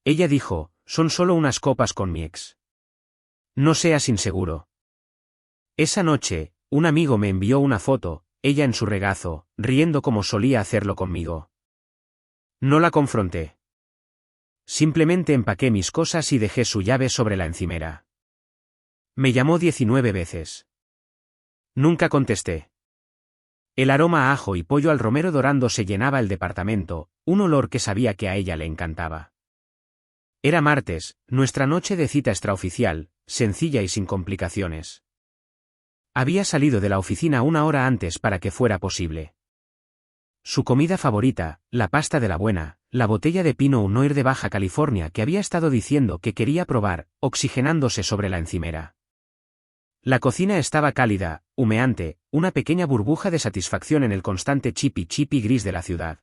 Ella dijo, son solo unas copas con mi ex. No seas inseguro. Esa noche, un amigo me envió una foto, ella en su regazo, riendo como solía hacerlo conmigo. No la confronté. Simplemente empaqué mis cosas y dejé su llave sobre la encimera. Me llamó 19 veces. Nunca contesté. El aroma a ajo y pollo al romero dorando se llenaba el departamento, un olor que sabía que a ella le encantaba. Era martes, nuestra noche de cita extraoficial, sencilla y sin complicaciones. Había salido de la oficina una hora antes para que fuera posible. Su comida favorita, la pasta de la buena, la botella de Pinot Noir de Baja California que había estado diciendo que quería probar, oxigenándose sobre la encimera. La cocina estaba cálida, humeante, una pequeña burbuja de satisfacción en el constante chipi chipi gris de la ciudad.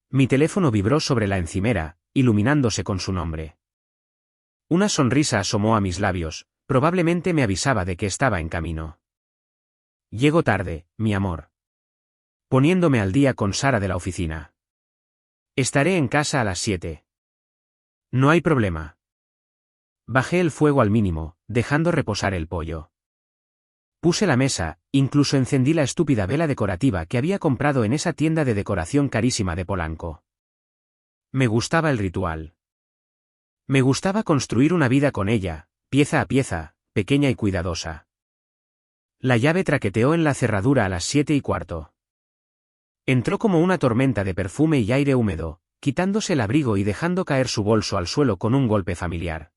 Mi teléfono vibró sobre la encimera, iluminándose con su nombre. Una sonrisa asomó a mis labios, probablemente me avisaba de que estaba en camino. Llego tarde, mi amor. Poniéndome al día con Sara de la oficina. Estaré en casa a las 7. No hay problema. Bajé el fuego al mínimo, dejando reposar el pollo. Puse la mesa, incluso encendí la estúpida vela decorativa que había comprado en esa tienda de decoración carísima de Polanco. Me gustaba el ritual. Me gustaba construir una vida con ella, pieza a pieza, pequeña y cuidadosa. La llave traqueteó en la cerradura a las 7:15. Entró como una tormenta de perfume y aire húmedo, quitándose el abrigo y dejando caer su bolso al suelo con un golpe familiar.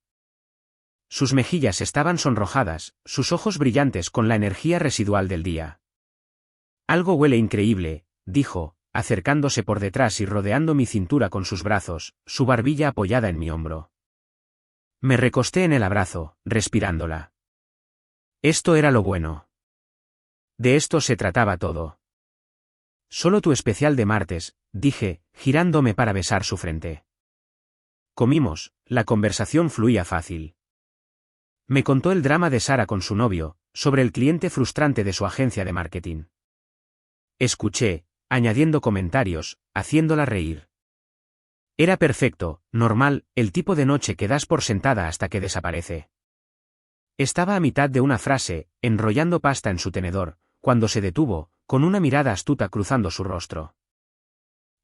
Sus mejillas estaban sonrojadas, sus ojos brillantes con la energía residual del día. Algo huele increíble, dijo, acercándose por detrás y rodeando mi cintura con sus brazos, su barbilla apoyada en mi hombro. Me recosté en el abrazo, respirándola. Esto era lo bueno. De esto se trataba todo. Solo tu especial de martes, dije, girándome para besar su frente. Comimos, la conversación fluía fácil. Me contó el drama de Sara con su novio, sobre el cliente frustrante de su agencia de marketing. Escuché, añadiendo comentarios, haciéndola reír. Era perfecto, normal, el tipo de noche que das por sentada hasta que desaparece. Estaba a mitad de una frase, enrollando pasta en su tenedor, cuando se detuvo, con una mirada astuta cruzando su rostro.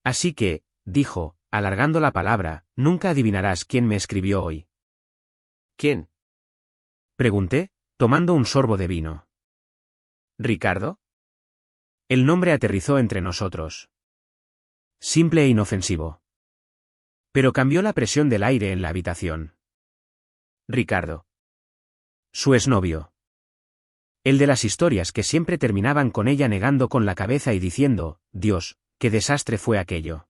Así que, dijo, alargando la palabra, nunca adivinarás quién me escribió hoy. ¿Quién? Pregunté, tomando un sorbo de vino. ¿Ricardo? El nombre aterrizó entre nosotros. Simple e inofensivo. Pero cambió la presión del aire en la habitación. Ricardo. Su exnovio. El de las historias que siempre terminaban con ella negando con la cabeza y diciendo, Dios, qué desastre fue aquello.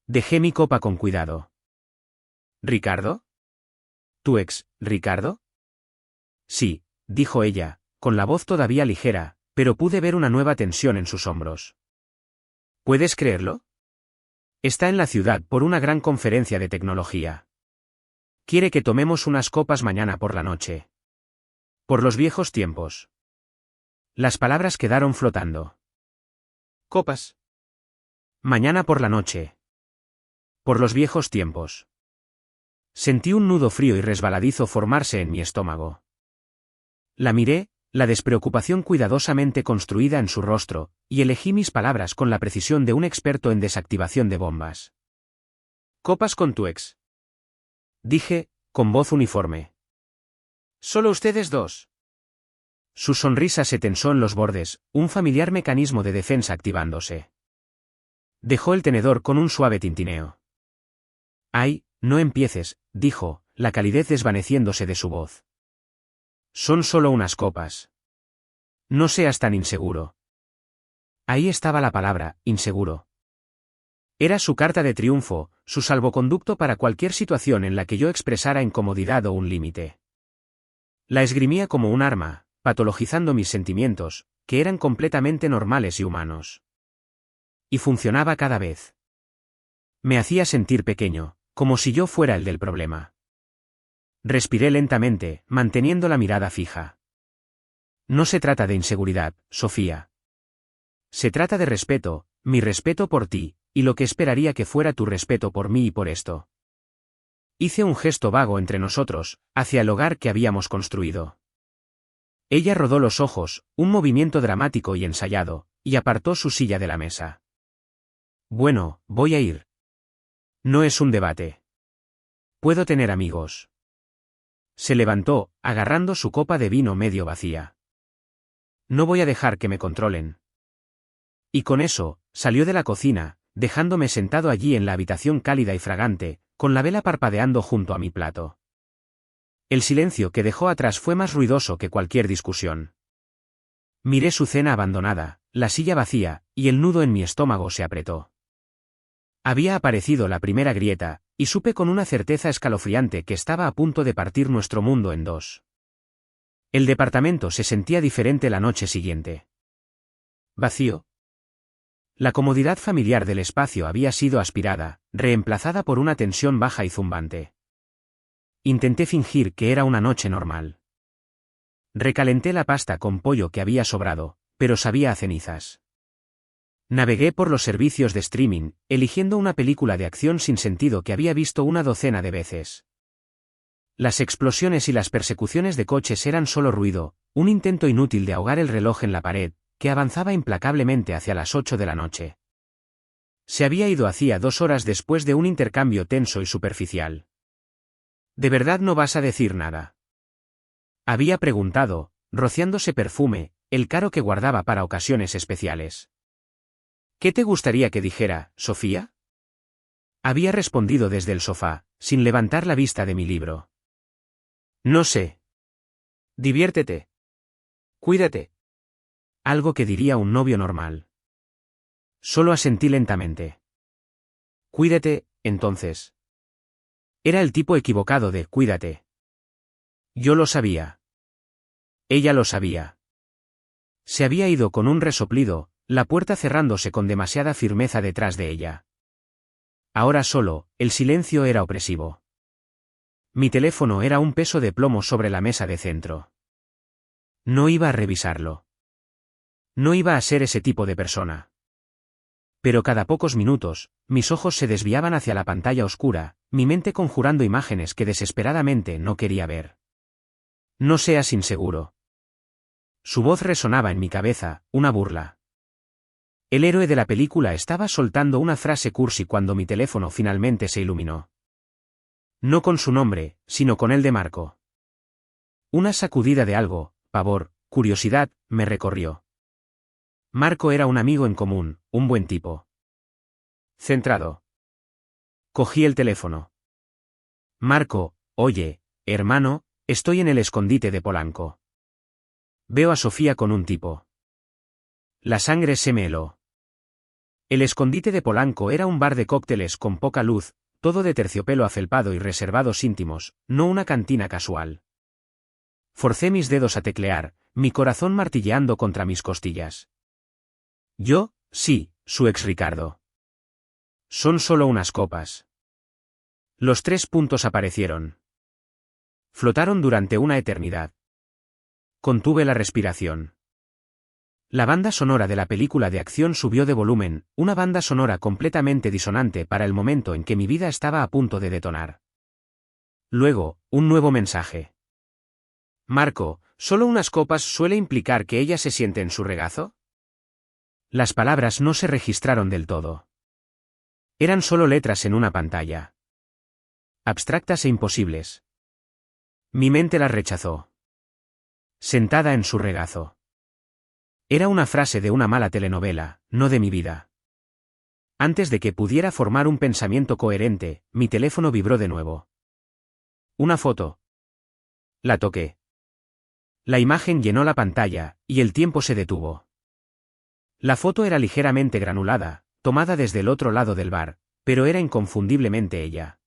Dejé mi copa con cuidado. ¿Ricardo? ¿Tu ex, Ricardo? Sí, dijo ella, con la voz todavía ligera, pero pude ver una nueva tensión en sus hombros. ¿Puedes creerlo? Está en la ciudad por una gran conferencia de tecnología. Quiere que tomemos unas copas mañana por la noche. Por los viejos tiempos. Las palabras quedaron flotando. ¿Copas? Mañana por la noche. Por los viejos tiempos. Sentí un nudo frío y resbaladizo formarse en mi estómago. La miré, la despreocupación cuidadosamente construida en su rostro, y elegí mis palabras con la precisión de un experto en desactivación de bombas. ¿Copas con tu ex? Dije, con voz uniforme. ¿Solo ustedes dos? Su sonrisa se tensó en los bordes, un familiar mecanismo de defensa activándose. Dejó el tenedor con un suave tintineo. Ay, no empieces, dijo, la calidez desvaneciéndose de su voz. Son solo unas copas. No seas tan inseguro. Ahí estaba la palabra, inseguro. Era su carta de triunfo, su salvoconducto para cualquier situación en la que yo expresara incomodidad o un límite. La esgrimía como un arma, patologizando mis sentimientos, que eran completamente normales y humanos. Y funcionaba cada vez. Me hacía sentir pequeño, como si yo fuera el del problema. Respiré lentamente, manteniendo la mirada fija. No se trata de inseguridad, Sofía. Se trata de respeto, mi respeto por ti, y lo que esperaría que fuera tu respeto por mí y por esto. Hice un gesto vago entre nosotros, hacia el hogar que habíamos construido. Ella rodó los ojos, un movimiento dramático y ensayado, y apartó su silla de la mesa. Bueno, voy a ir. No es un debate. Puedo tener amigos. Se levantó, agarrando su copa de vino medio vacía. No voy a dejar que me controlen. Y con eso, salió de la cocina, dejándome sentado allí en la habitación cálida y fragante, con la vela parpadeando junto a mi plato. El silencio que dejó atrás fue más ruidoso que cualquier discusión. Miré su cena abandonada, la silla vacía, y el nudo en mi estómago se apretó. Había aparecido la primera grieta, y supe con una certeza escalofriante que estaba a punto de partir nuestro mundo en dos. El departamento se sentía diferente la noche siguiente. Vacío. La comodidad familiar del espacio había sido aspirada, reemplazada por una tensión baja y zumbante. Intenté fingir que era una noche normal. Recalenté la pasta con pollo que había sobrado, pero sabía a cenizas. Navegué por los servicios de streaming, eligiendo una película de acción sin sentido que había visto una docena de veces. Las explosiones y las persecuciones de coches eran solo ruido, un intento inútil de ahogar el reloj en la pared, que avanzaba implacablemente hacia las 8 de la noche. Se había ido hacía 2 horas después de un intercambio tenso y superficial. ¿De verdad no vas a decir nada?, había preguntado, rociándose perfume, el caro que guardaba para ocasiones especiales. ¿Qué te gustaría que dijera, Sofía? Había respondido desde el sofá, sin levantar la vista de mi libro. No sé. Diviértete. Cuídate. Algo que diría un novio normal. Solo asentí lentamente. Cuídate, entonces. Era el tipo equivocado de cuídate. Yo lo sabía. Ella lo sabía. Se había ido con un resoplido, la puerta cerrándose con demasiada firmeza detrás de ella. Ahora solo, el silencio era opresivo. Mi teléfono era un peso de plomo sobre la mesa de centro. No iba a revisarlo. No iba a ser ese tipo de persona. Pero cada pocos minutos, mis ojos se desviaban hacia la pantalla oscura, mi mente conjurando imágenes que desesperadamente no quería ver. No seas inseguro. Su voz resonaba en mi cabeza, una burla. El héroe de la película estaba soltando una frase cursi cuando mi teléfono finalmente se iluminó. No con su nombre, sino con el de Marco. Una sacudida de algo, pavor, curiosidad, me recorrió. Marco era un amigo en común, un buen tipo. Centrado. Cogí el teléfono. Marco, oye, hermano, estoy en el escondite de Polanco. Veo a Sofía con un tipo. La sangre se me heló. El escondite de Polanco era un bar de cócteles con poca luz, todo de terciopelo afelpado y reservados íntimos, no una cantina casual. Forcé mis dedos a teclear, mi corazón martilleando contra mis costillas. Yo, sí, su ex Ricardo. Son solo unas copas. Los 3 puntos aparecieron. Flotaron durante una eternidad. Contuve la respiración. La banda sonora de la película de acción subió de volumen, una banda sonora completamente disonante para el momento en que mi vida estaba a punto de detonar. Luego, un nuevo mensaje. Marco, ¿solo unas copas suele implicar que ella se siente en su regazo? Las palabras no se registraron del todo. Eran solo letras en una pantalla. Abstractas e imposibles. Mi mente las rechazó. Sentada en su regazo. Era una frase de una mala telenovela, no de mi vida. Antes de que pudiera formar un pensamiento coherente, mi teléfono vibró de nuevo. Una foto. La toqué. La imagen llenó la pantalla, y el tiempo se detuvo. La foto era ligeramente granulada, tomada desde el otro lado del bar, pero era inconfundiblemente ella.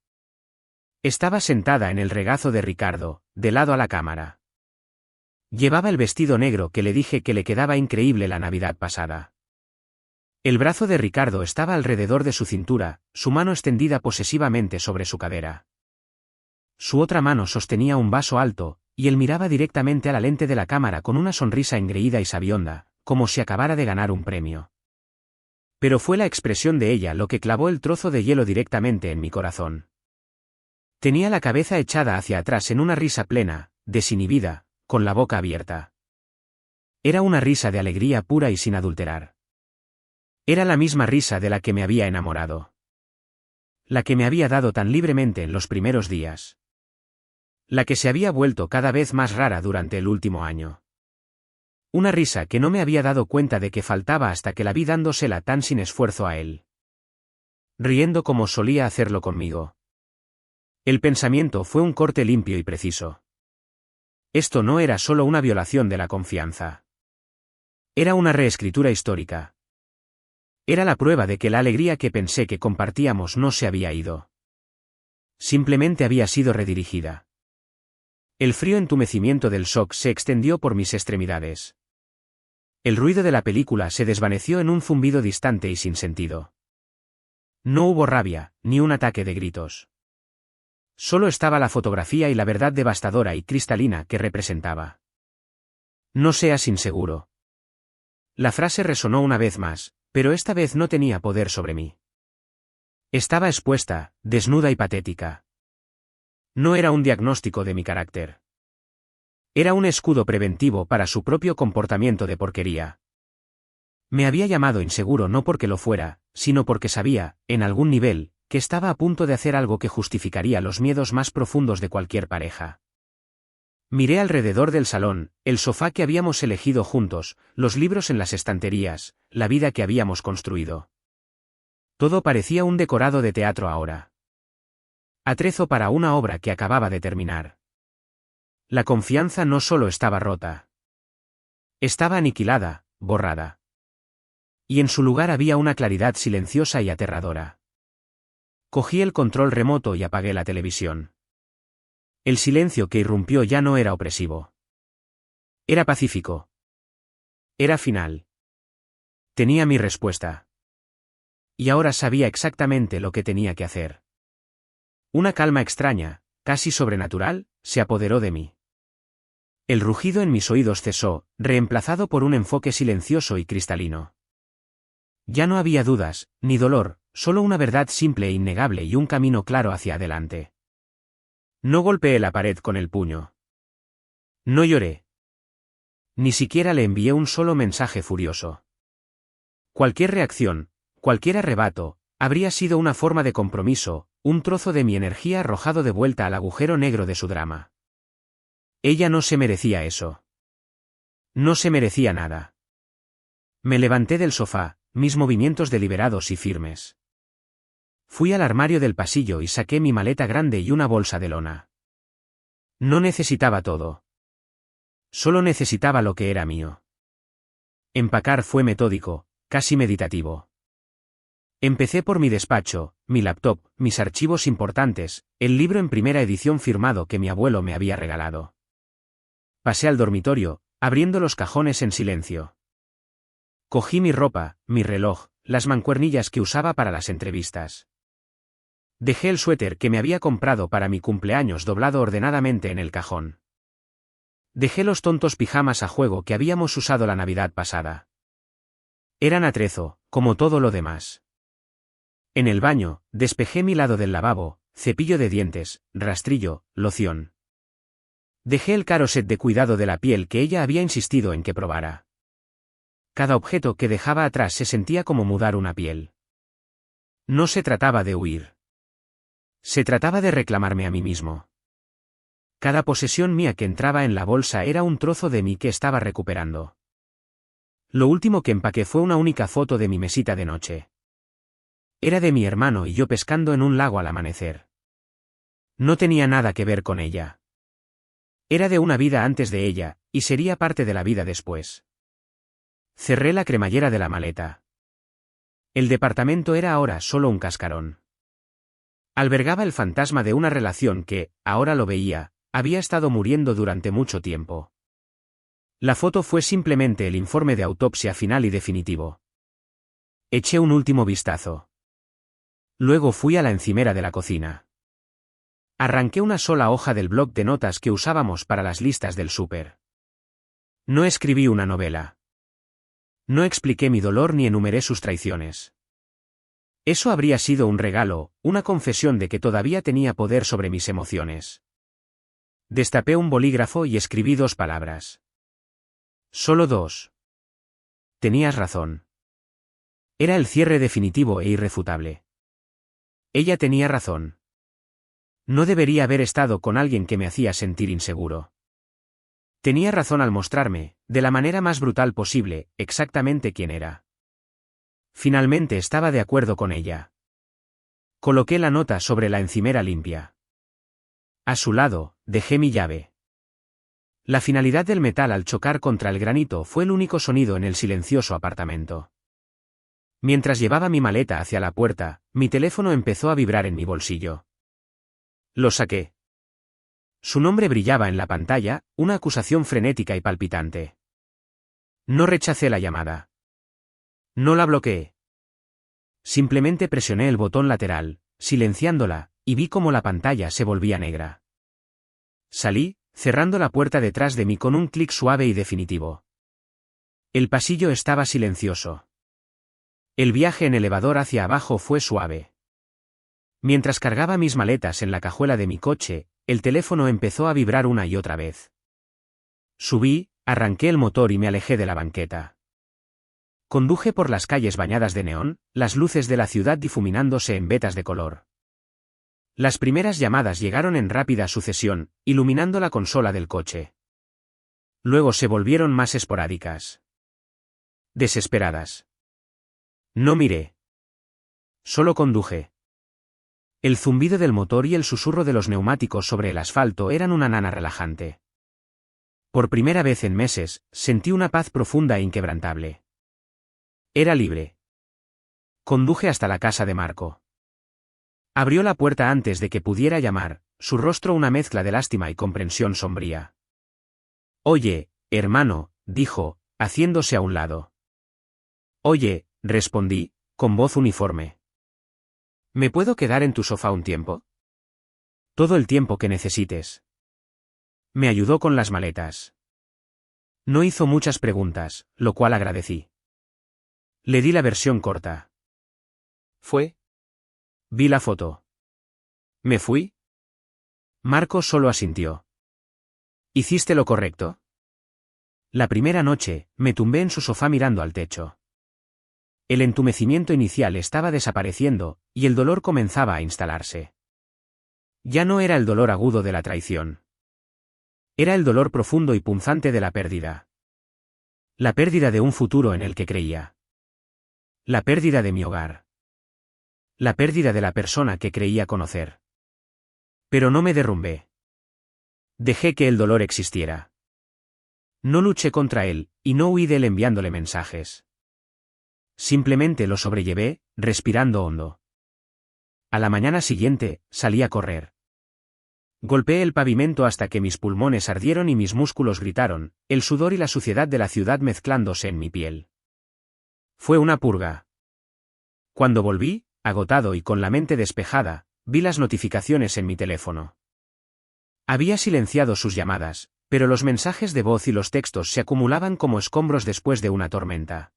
Estaba sentada en el regazo de Ricardo, de lado a la cámara. Llevaba el vestido negro que le dije que le quedaba increíble la Navidad pasada. El brazo de Ricardo estaba alrededor de su cintura, su mano extendida posesivamente sobre su cadera. Su otra mano sostenía un vaso alto, y él miraba directamente a la lente de la cámara con una sonrisa engreída y sabionda, como si acabara de ganar un premio. Pero fue la expresión de ella lo que clavó el trozo de hielo directamente en mi corazón. Tenía la cabeza echada hacia atrás en una risa plena, desinhibida, con la boca abierta. Era una risa de alegría pura y sin adulterar. Era la misma risa de la que me había enamorado. La que me había dado tan libremente en los primeros días. La que se había vuelto cada vez más rara durante el último año. Una risa que no me había dado cuenta de que faltaba hasta que la vi dándosela tan sin esfuerzo a él. Riendo como solía hacerlo conmigo. El pensamiento fue un corte limpio y preciso. Esto no era solo una violación de la confianza. Era una reescritura histórica. Era la prueba de que la alegría que pensé que compartíamos no se había ido. Simplemente había sido redirigida. El frío entumecimiento del shock se extendió por mis extremidades. El ruido de la película se desvaneció en un zumbido distante y sin sentido. No hubo rabia, ni un ataque de gritos. Solo estaba la fotografía y la verdad devastadora y cristalina que representaba. No seas inseguro. La frase resonó una vez más, pero esta vez no tenía poder sobre mí. Estaba expuesta, desnuda y patética. No era un diagnóstico de mi carácter. Era un escudo preventivo para su propio comportamiento de porquería. Me había llamado inseguro no porque lo fuera, sino porque sabía, en algún nivel, que estaba a punto de hacer algo que justificaría los miedos más profundos de cualquier pareja. Miré alrededor del salón, el sofá que habíamos elegido juntos, los libros en las estanterías, la vida que habíamos construido. Todo parecía un decorado de teatro ahora. Atrezo para una obra que acababa de terminar. La confianza no solo estaba rota. Estaba aniquilada, borrada. Y en su lugar había una claridad silenciosa y aterradora. Cogí el control remoto y apagué la televisión. El silencio que irrumpió ya no era opresivo. Era pacífico. Era final. Tenía mi respuesta. Y ahora sabía exactamente lo que tenía que hacer. Una calma extraña, casi sobrenatural, se apoderó de mí. El rugido en mis oídos cesó, reemplazado por un enfoque silencioso y cristalino. Ya no había dudas, ni dolor, solo una verdad simple e innegable y un camino claro hacia adelante. No golpeé la pared con el puño. No lloré. Ni siquiera le envié un solo mensaje furioso. Cualquier reacción, cualquier arrebato, habría sido una forma de compromiso, un trozo de mi energía arrojado de vuelta al agujero negro de su drama. Ella no se merecía eso. No se merecía nada. Me levanté del sofá, mis movimientos deliberados y firmes. Fui al armario del pasillo y saqué mi maleta grande y una bolsa de lona. No necesitaba todo. Solo necesitaba lo que era mío. Empacar fue metódico, casi meditativo. Empecé por mi despacho, mi laptop, mis archivos importantes, el libro en primera edición firmado que mi abuelo me había regalado. Pasé al dormitorio, abriendo los cajones en silencio. Cogí mi ropa, mi reloj, las mancuernillas que usaba para las entrevistas. Dejé el suéter que me había comprado para mi cumpleaños doblado ordenadamente en el cajón. Dejé los tontos pijamas a juego que habíamos usado la Navidad pasada. Eran atrezo, como todo lo demás. En el baño, despejé mi lado del lavabo, cepillo de dientes, rastrillo, loción. Dejé el caro set de cuidado de la piel que ella había insistido en que probara. Cada objeto que dejaba atrás se sentía como mudar una piel. No se trataba de huir. Se trataba de reclamarme a mí mismo. Cada posesión mía que entraba en la bolsa era un trozo de mí que estaba recuperando. Lo último que empaqué fue una única foto de mi mesita de noche. Era de mi hermano y yo pescando en un lago al amanecer. No tenía nada que ver con ella. Era de una vida antes de ella, y sería parte de la vida después. Cerré la cremallera de la maleta. El departamento era ahora solo un cascarón. Albergaba el fantasma de una relación que, ahora lo veía, había estado muriendo durante mucho tiempo. La foto fue simplemente el informe de autopsia final y definitivo. Eché un último vistazo. Luego fui a la encimera de la cocina. Arranqué una sola hoja del bloc de notas que usábamos para las listas del súper. No escribí una novela. No expliqué mi dolor ni enumeré sus traiciones. Eso habría sido un regalo, una confesión de que todavía tenía poder sobre mis emociones. Destapé un bolígrafo y escribí 2 palabras. Solo 2. Tenías razón. Era el cierre definitivo e irrefutable. Ella tenía razón. No debería haber estado con alguien que me hacía sentir inseguro. Tenía razón al mostrarme, de la manera más brutal posible, exactamente quién era. Finalmente estaba de acuerdo con ella. Coloqué la nota sobre la encimera limpia. A su lado, dejé mi llave. La finalidad del metal al chocar contra el granito fue el único sonido en el silencioso apartamento. Mientras llevaba mi maleta hacia la puerta, mi teléfono empezó a vibrar en mi bolsillo. Lo saqué. Su nombre brillaba en la pantalla, una acusación frenética y palpitante. No rechacé la llamada. No la bloqueé. Simplemente presioné el botón lateral, silenciándola, y vi cómo la pantalla se volvía negra. Salí, cerrando la puerta detrás de mí con un clic suave y definitivo. El pasillo estaba silencioso. El viaje en elevador hacia abajo fue suave. Mientras cargaba mis maletas en la cajuela de mi coche, el teléfono empezó a vibrar una y otra vez. Subí, arranqué el motor y me alejé de la banqueta. Conduje por las calles bañadas de neón, las luces de la ciudad difuminándose en vetas de color. Las primeras llamadas llegaron en rápida sucesión, iluminando la consola del coche. Luego se volvieron más esporádicas. Desesperadas. No miré. Solo conduje. El zumbido del motor y el susurro de los neumáticos sobre el asfalto eran una nana relajante. Por primera vez en meses, sentí una paz profunda e inquebrantable. Era libre. Conduje hasta la casa de Marco. Abrió la puerta antes de que pudiera llamar, su rostro una mezcla de lástima y comprensión sombría. Oye, hermano, dijo, haciéndose a un lado. Oye, respondí, con voz uniforme. ¿Me puedo quedar en tu sofá un tiempo? Todo el tiempo que necesites. Me ayudó con las maletas. No hizo muchas preguntas, lo cual agradecí. Le di la versión corta. ¿Fue? Vi la foto. ¿Me fui? Marco solo asintió. ¿Hiciste lo correcto? La primera noche, me tumbé en su sofá mirando al techo. El entumecimiento inicial estaba desapareciendo, y el dolor comenzaba a instalarse. Ya no era el dolor agudo de la traición. Era el dolor profundo y punzante de la pérdida. La pérdida de un futuro en el que creía. La pérdida de mi hogar. La pérdida de la persona que creía conocer. Pero no me derrumbé. Dejé que el dolor existiera. No luché contra él, y no huí de él enviándole mensajes. Simplemente lo sobrellevé, respirando hondo. A la mañana siguiente, salí a correr. Golpeé el pavimento hasta que mis pulmones ardieron y mis músculos gritaron, el sudor y la suciedad de la ciudad mezclándose en mi piel. Fue una purga. Cuando volví, agotado y con la mente despejada, vi las notificaciones en mi teléfono. Había silenciado sus llamadas, pero los mensajes de voz y los textos se acumulaban como escombros después de una tormenta.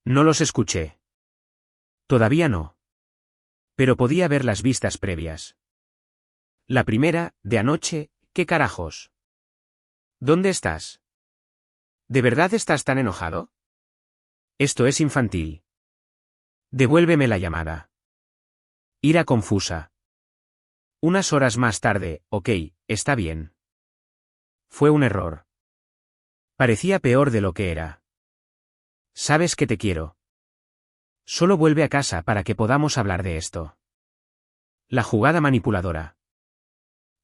No los escuché. Todavía no. Pero podía ver las vistas previas. La primera, de anoche, ¿qué carajos? ¿Dónde estás? ¿De verdad estás tan enojado? Esto es infantil. Devuélveme la llamada. Ira confusa. Unas horas más tarde, ok, está bien. Fue un error. Parecía peor de lo que era. Sabes que te quiero. Solo vuelve a casa para que podamos hablar de esto. La jugada manipuladora.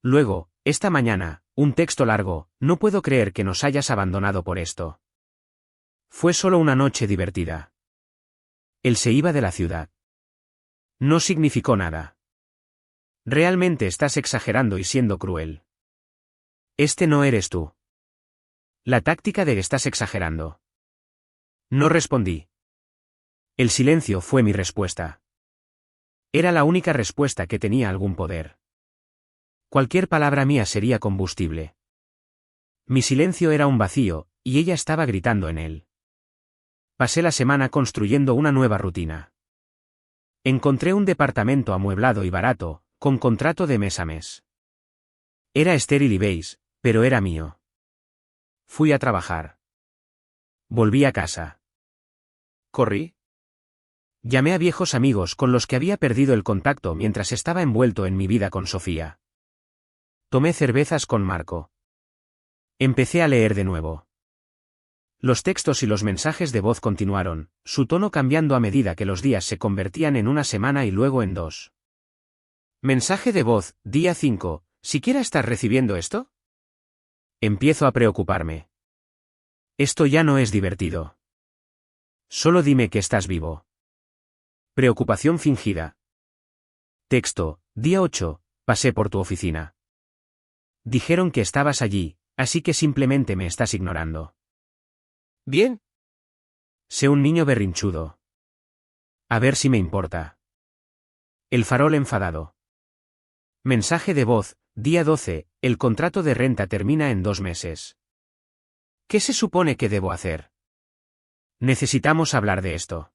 Luego, esta mañana, un texto largo, no puedo creer que nos hayas abandonado por esto. Fue solo una noche divertida. Él se iba de la ciudad. No significó nada. Realmente estás exagerando y siendo cruel. Este no eres tú. La táctica de estás exagerando. No respondí. El silencio fue mi respuesta. Era la única respuesta que tenía algún poder. Cualquier palabra mía sería combustible. Mi silencio era un vacío, y ella estaba gritando en él. Pasé la semana construyendo una nueva rutina. Encontré un departamento amueblado y barato, con contrato de mes a mes. Era estéril y beige, pero era mío. Fui a trabajar. Volví a casa. Corrí. Llamé a viejos amigos con los que había perdido el contacto mientras estaba envuelto en mi vida con Sofía. Tomé cervezas con Marco. Empecé a leer de nuevo. Los textos y los mensajes de voz continuaron, su tono cambiando a medida que los días se convertían en una semana y luego en 2. Mensaje de voz, día 5, ¿siquiera estás recibiendo esto? Empiezo a preocuparme. Esto ya no es divertido. Solo dime que estás vivo. Preocupación fingida. Texto, día 8, pasé por tu oficina. Dijeron que estabas allí, así que simplemente me estás ignorando. Bien. Sé un niño berrinchudo. A ver si me importa. El farol enfadado. Mensaje de voz, día 12, el contrato de renta termina en 2 meses. ¿Qué se supone que debo hacer? Necesitamos hablar de esto.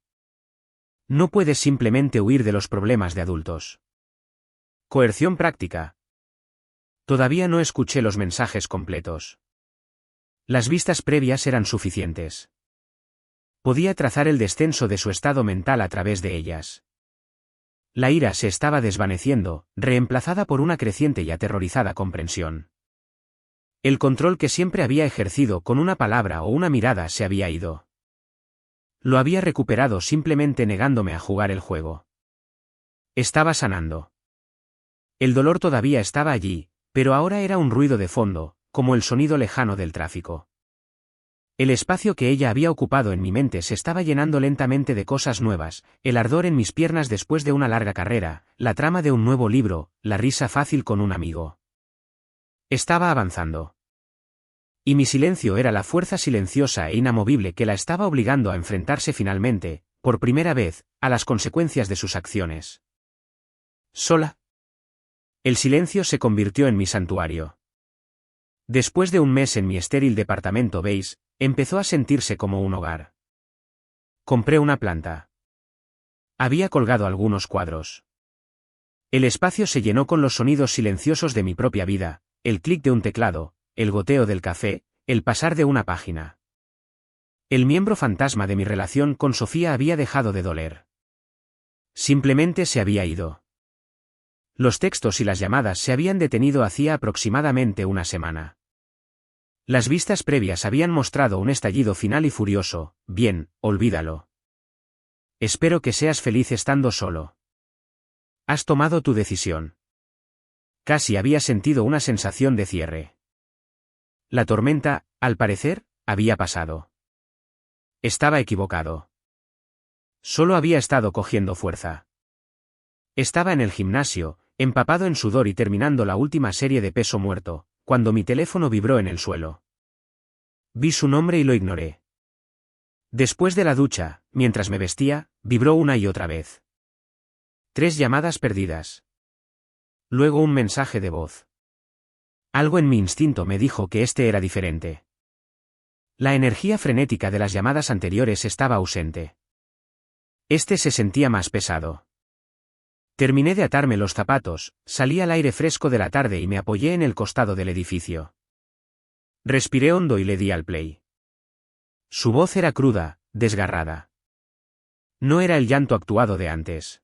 No puedes simplemente huir de los problemas de adultos. Coerción práctica. Todavía no escuché los mensajes completos. Las vistas previas eran suficientes. Podía trazar el descenso de su estado mental a través de ellas. La ira se estaba desvaneciendo, reemplazada por una creciente y aterrorizada comprensión. El control que siempre había ejercido con una palabra o una mirada se había ido. Lo había recuperado simplemente negándome a jugar el juego. Estaba sanando. El dolor todavía estaba allí, pero ahora era un ruido de fondo, como el sonido lejano del tráfico. El espacio que ella había ocupado en mi mente se estaba llenando lentamente de cosas nuevas, el ardor en mis piernas después de una larga carrera, la trama de un nuevo libro, la risa fácil con un amigo. Estaba avanzando. Y mi silencio era la fuerza silenciosa e inamovible que la estaba obligando a enfrentarse finalmente, por primera vez, a las consecuencias de sus acciones. Sola. El silencio se convirtió en mi santuario. Después de un mes en mi estéril departamento beige, empezó a sentirse como un hogar. Compré una planta. Había colgado algunos cuadros. El espacio se llenó con los sonidos silenciosos de mi propia vida, el clic de un teclado, el goteo del café, el pasar de una página. El miembro fantasma de mi relación con Sofía había dejado de doler. Simplemente se había ido. Los textos y las llamadas se habían detenido hacía aproximadamente una semana. Las vistas previas habían mostrado un estallido final y furioso, bien, olvídalo. Espero que seas feliz estando solo. Has tomado tu decisión. Casi había sentido una sensación de cierre. La tormenta, al parecer, había pasado. Estaba equivocado. Solo había estado cogiendo fuerza. Estaba en el gimnasio, empapado en sudor y terminando la última serie de peso muerto, cuando mi teléfono vibró en el suelo. Vi su nombre y lo ignoré. Después de la ducha, mientras me vestía, vibró una y otra vez. 3 llamadas perdidas. Luego un mensaje de voz. Algo en mi instinto me dijo que este era diferente. La energía frenética de las llamadas anteriores estaba ausente. Este se sentía más pesado. Terminé de atarme los zapatos, salí al aire fresco de la tarde y me apoyé en el costado del edificio. Respiré hondo y le di al play. Su voz era cruda, desgarrada. No era el llanto actuado de antes.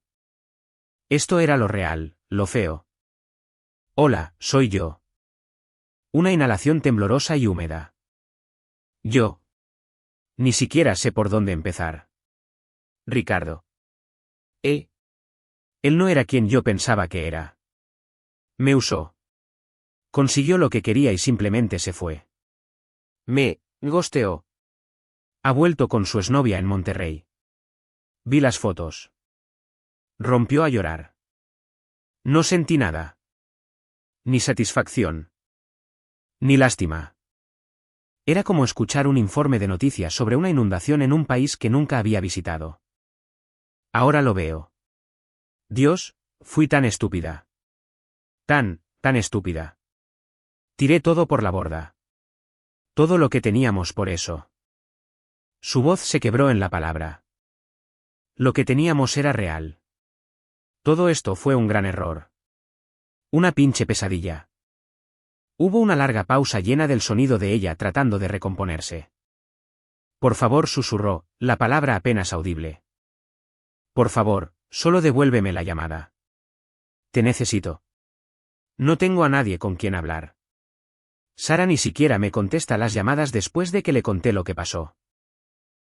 Esto era lo real, lo feo. Hola, soy yo. Una inhalación temblorosa y húmeda. Yo. Ni siquiera sé por dónde empezar. Ricardo. Él no era quien yo pensaba que era. Me usó. Consiguió lo que quería y simplemente se fue. Me ghosteó. Ha vuelto con su exnovia en Monterrey. Vi las fotos. Rompió a llorar. No sentí nada. Ni satisfacción. Ni lástima. Era como escuchar un informe de noticias sobre una inundación en un país que nunca había visitado. Ahora lo veo. Dios, fui tan estúpida. Tan estúpida. Tiré todo por la borda. Todo lo que teníamos por eso. Su voz se quebró en la palabra. Lo que teníamos era real. Todo esto fue un gran error. Una pinche pesadilla. Hubo una larga pausa llena del sonido de ella tratando de recomponerse. Por favor, susurró, la palabra apenas audible. Por favor, solo devuélveme la llamada. Te necesito. No tengo a nadie con quien hablar. Sara ni siquiera me contesta las llamadas después de que le conté lo que pasó.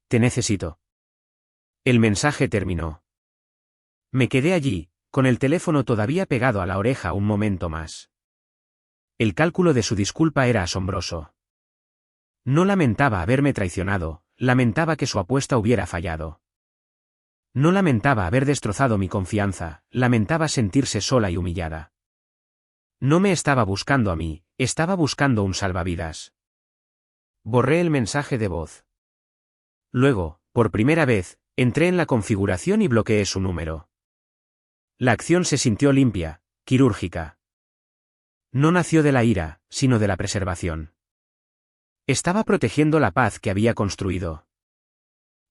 Te necesito. El mensaje terminó. Me quedé allí, con el teléfono todavía pegado a la oreja un momento más. El cálculo de su disculpa era asombroso. No lamentaba haberme traicionado, lamentaba que su apuesta hubiera fallado. No lamentaba haber destrozado mi confianza, lamentaba sentirse sola y humillada. No me estaba buscando a mí, estaba buscando un salvavidas. Borré el mensaje de voz. Luego, por primera vez, entré en la configuración y bloqueé su número. La acción se sintió limpia, quirúrgica. No nació de la ira, sino de la preservación. Estaba protegiendo la paz que había construido.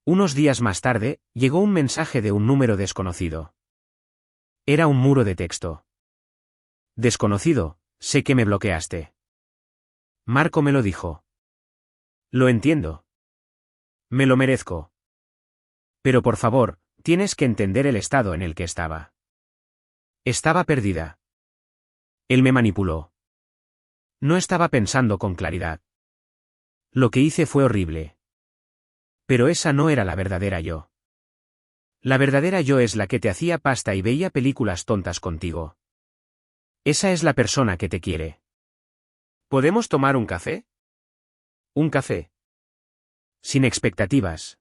Unos días más tarde, llegó un mensaje de un número desconocido. Era un muro de texto. Desconocido, sé que me bloqueaste. Marco me lo dijo. Lo entiendo. Me lo merezco. Pero por favor, tienes que entender el estado en el que estaba. Estaba perdida. Él me manipuló. No estaba pensando con claridad. Lo que hice fue horrible. Pero esa no era la verdadera yo. La verdadera yo es la que te hacía pasta y veía películas tontas contigo. Esa es la persona que te quiere. ¿Podemos tomar un café? Un café. Sin expectativas.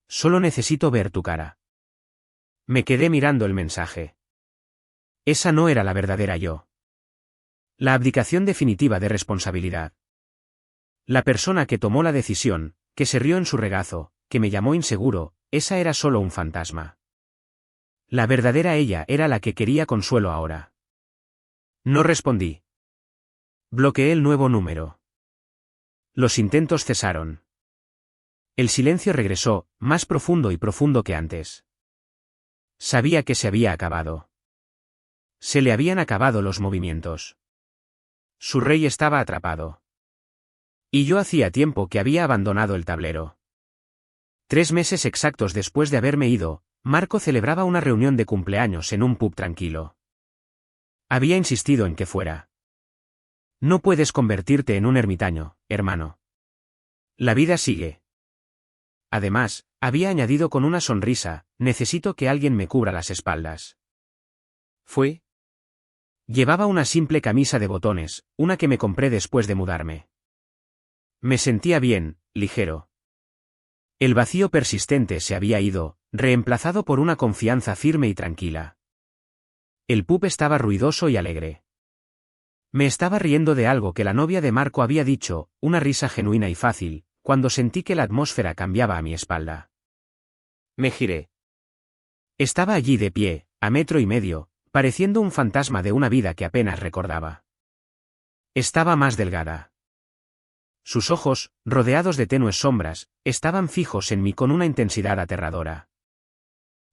Solo necesito ver tu cara. Me quedé mirando el mensaje. Esa no era la verdadera yo. La abdicación definitiva de responsabilidad. La persona que tomó la decisión, que se rió en su regazo, que me llamó inseguro, esa era solo un fantasma. La verdadera ella era la que quería consuelo ahora. No respondí. Bloqueé el nuevo número. Los intentos cesaron. El silencio regresó, más profundo y profundo que antes. Sabía que se había acabado. Se le habían acabado los movimientos. Su rey estaba atrapado. Y yo hacía tiempo que había abandonado el tablero. 3 meses exactos después de haberme ido, Marco celebraba una reunión de cumpleaños en un pub tranquilo. Había insistido en que fuera. No puedes convertirte en un ermitaño, hermano. La vida sigue. Además, había añadido con una sonrisa, necesito que alguien me cubra las espaldas. Fue. Llevaba una simple camisa de botones, una que me compré después de mudarme. Me sentía bien, ligero. El vacío persistente se había ido, reemplazado por una confianza firme y tranquila. El pub estaba ruidoso y alegre. Me estaba riendo de algo que la novia de Marco había dicho, una risa genuina y fácil, cuando sentí que la atmósfera cambiaba a mi espalda. Me giré. Estaba allí de pie, a 1,5 metros, pareciendo un fantasma de una vida que apenas recordaba. Estaba más delgada. Sus ojos, rodeados de tenues sombras, estaban fijos en mí con una intensidad aterradora.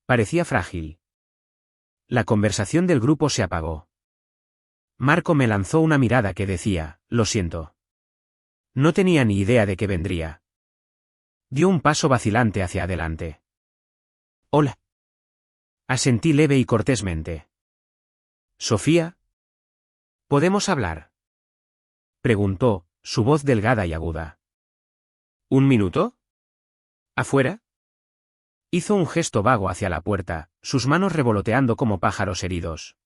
Parecía frágil. La conversación del grupo se apagó. Marco me lanzó una mirada que decía, lo siento. No tenía ni idea de qué vendría. Dio un paso vacilante hacia adelante. Hola. Asentí leve y cortésmente. ¿Sofía? ¿Podemos hablar? Preguntó, su voz delgada y aguda. ¿Un minuto? ¿Afuera? Hizo un gesto vago hacia la puerta, sus manos revoloteando como pájaros heridos.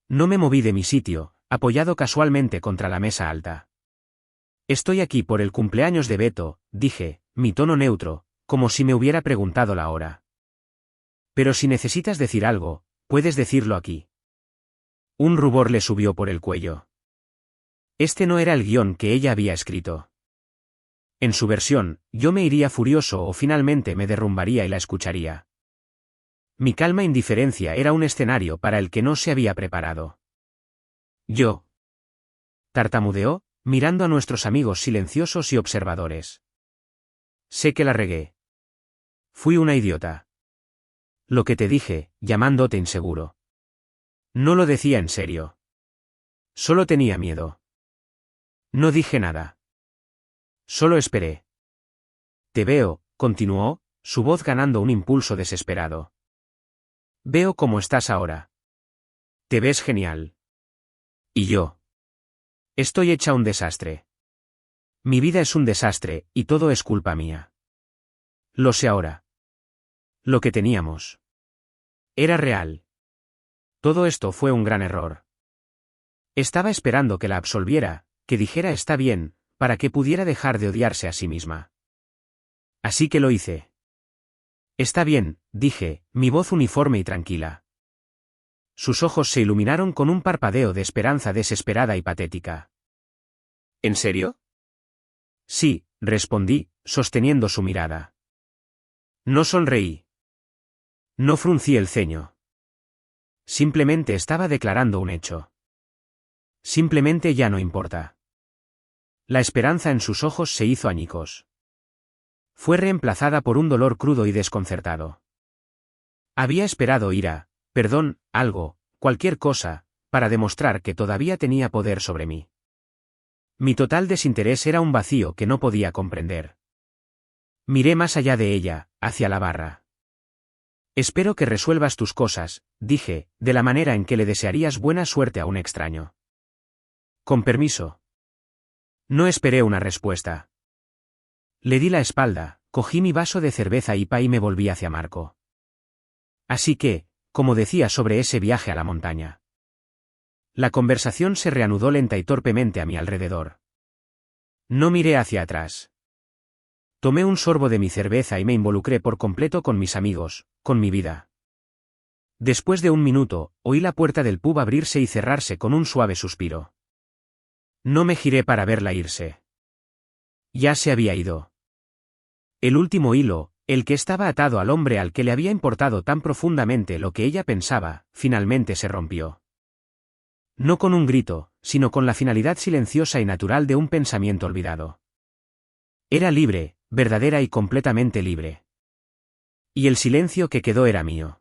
No me moví de mi sitio, apoyado casualmente contra la mesa alta. Estoy aquí por el cumpleaños de Beto, dije, mi tono neutro, como si me hubiera preguntado la hora. Pero si necesitas decir algo, puedes decirlo aquí. Un rubor le subió por el cuello. Este no era el guión que ella había escrito. En su versión, yo me iría furioso o finalmente me derrumbaría y la escucharía. Mi calma indiferencia era un escenario para el que no se había preparado. Yo. Tartamudeó, mirando a nuestros amigos silenciosos y observadores. Sé que la regué. Fui una idiota. Lo que te dije, llamándote inseguro. No lo decía en serio. Solo tenía miedo. No dije nada. Solo esperé. Te veo, continuó, su voz ganando un impulso desesperado. Veo cómo estás ahora. Te ves genial. ¿Y yo? Estoy hecha un desastre. Mi vida es un desastre, y todo es culpa mía. Lo sé ahora. Lo que teníamos. Era real. Todo esto fue un gran error. Estaba esperando que la absolviera, que dijera está bien, para que pudiera dejar de odiarse a sí misma. Así que lo hice. Está bien, dije, mi voz uniforme y tranquila. Sus ojos se iluminaron con un parpadeo de esperanza desesperada y patética. ¿En serio? Sí, respondí, sosteniendo su mirada. No sonreí. No fruncí el ceño. Simplemente estaba declarando un hecho. Simplemente ya no importa. La esperanza en sus ojos se hizo añicos. Fue reemplazada por un dolor crudo y desconcertado. Había esperado ira, perdón, algo, cualquier cosa, para demostrar que todavía tenía poder sobre mí. Mi total desinterés era un vacío que no podía comprender. Miré más allá de ella, hacia la barra. Espero que resuelvas tus cosas, dije, de la manera en que le desearías buena suerte a un extraño. Con permiso. No esperé una respuesta. Le di la espalda, cogí mi vaso de cerveza IPA y me volví hacia Marco. Así que, como decía sobre ese viaje a la montaña. La conversación se reanudó lenta y torpemente a mi alrededor. No miré hacia atrás. Tomé un sorbo de mi cerveza y me involucré por completo con mis amigos, con mi vida. Después de un minuto, oí la puerta del pub abrirse y cerrarse con un suave suspiro. No me giré para verla irse. Ya se había ido. El último hilo, el que estaba atado al hombre al que le había importado tan profundamente lo que ella pensaba, finalmente se rompió. No con un grito, sino con la finalidad silenciosa y natural de un pensamiento olvidado. Era libre, verdadera y completamente libre. Y el silencio que quedó era mío.